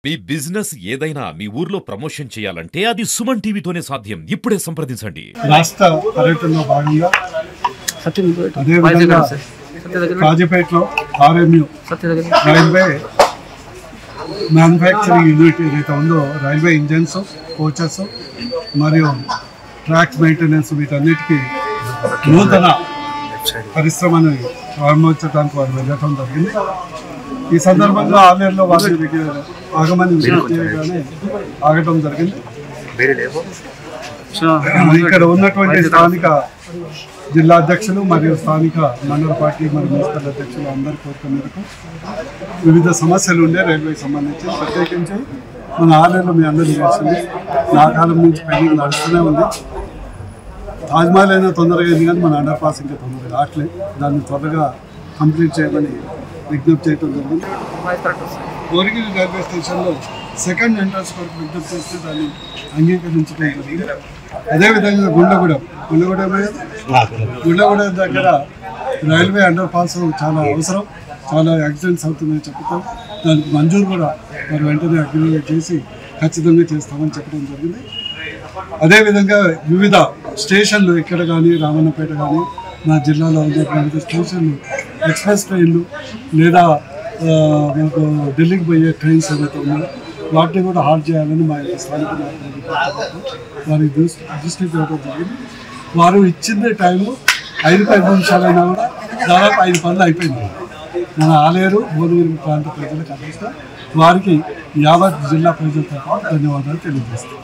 మీ business ఏదైనా మీ ఊర్లో promotion చేయాలంటే అది సుమన్ టీవీతోనే సాధ్యం. ఇప్పుడే సంప్రదించండి. రాష్ట్ర పర్యటనలో భాగంగా అదేవిధంగా కాజీపేటలో ఆర్ఎంయు రైల్వే మ్యానుఫ్యాక్చరింగ్ యూనిట్ ఏదైతే ఉందో రైల్వే ఇంజన్స్, కోచెస్ మరియు ట్రాక్స్ మెయింటెనెన్స్ వీటన్నిటికీ నూతన పరిశ్రమని ప్రారంభించడానికి వారు వెళ్ళటం జరిగింది. ఈ సందర్భంగా ఆలయంలో వారి ఆగమని విజయగానే ఆగటం జరిగింది. ఇక్కడ ఉన్నటువంటి స్థానిక జిల్లా అధ్యక్షులు మరియు స్థానిక మండల పార్టీ మరియు మున్సిపల్ అధ్యక్షులు అందరి కోరిక మేరకు వివిధ సమస్యలు ఉండే రైల్వేకి సంబంధించి ప్రత్యేకించి మన ఆలయంలో మీ అందరికీ తెలిసింది నా కాలం నుంచి పెండింగ్ నడుస్తూనే ఉంది. తాజ్మహల్ అయినా తొందరగా అయింది కానీ మన అండర్ పాస్ ఇంకా తొందరగా రావట్లేదు. దాన్ని త్వరగా కంప్లీట్ చేయమని విజ్ఞప్తి చేయడం జరిగింది. గోరిగిరి రైల్వే స్టేషన్లో సెకండ్ ఎంట్రన్స్ వరకు విజ్ఞప్తి చేస్తే దాన్ని అంగీకరించడం జరిగింది. అదేవిధంగా గుండగూడ దగ్గర రైల్వే అండర్ పాస్ చాలా అవసరం, చాలా యాక్సిడెంట్స్ అవుతున్నాయని చెప్తాం. దానికి మంజూరు కూడా మరి వెంటనే అగ్రిమెంట్ చేసి ఖచ్చితంగా చేస్తామని చెప్పడం జరిగింది. అదేవిధంగా వివిధ స్టేషన్లు ఇక్కడ కానీ రామన్నపేట కానీ నా జిల్లాలో ఉండే వివిధ స్టేషన్లు ఎక్స్ప్రెస్ ట్రైన్లు లేదా మనకు ఢిల్లీకి పోయే ట్రైన్స్ ఏవైతే ఉన్నాయో వాటిని కూడా హాల్ట్ చేయాలని మా యొక్క స్థానిక వారికి దృష్టికి తేవడం జరిగింది. వారు ఇచ్చిందే టైము 5-10 నిమిషాలైనా కూడా దాదాపు 5 పనులు అయిపోయింది. మన ఆలేరు భువనగిరి ప్రాంత ప్రజలకు అందిస్తాం. వారికి యావత్ జిల్లా ప్రజల తరఫున ధన్యవాదాలు తెలియజేస్తాం.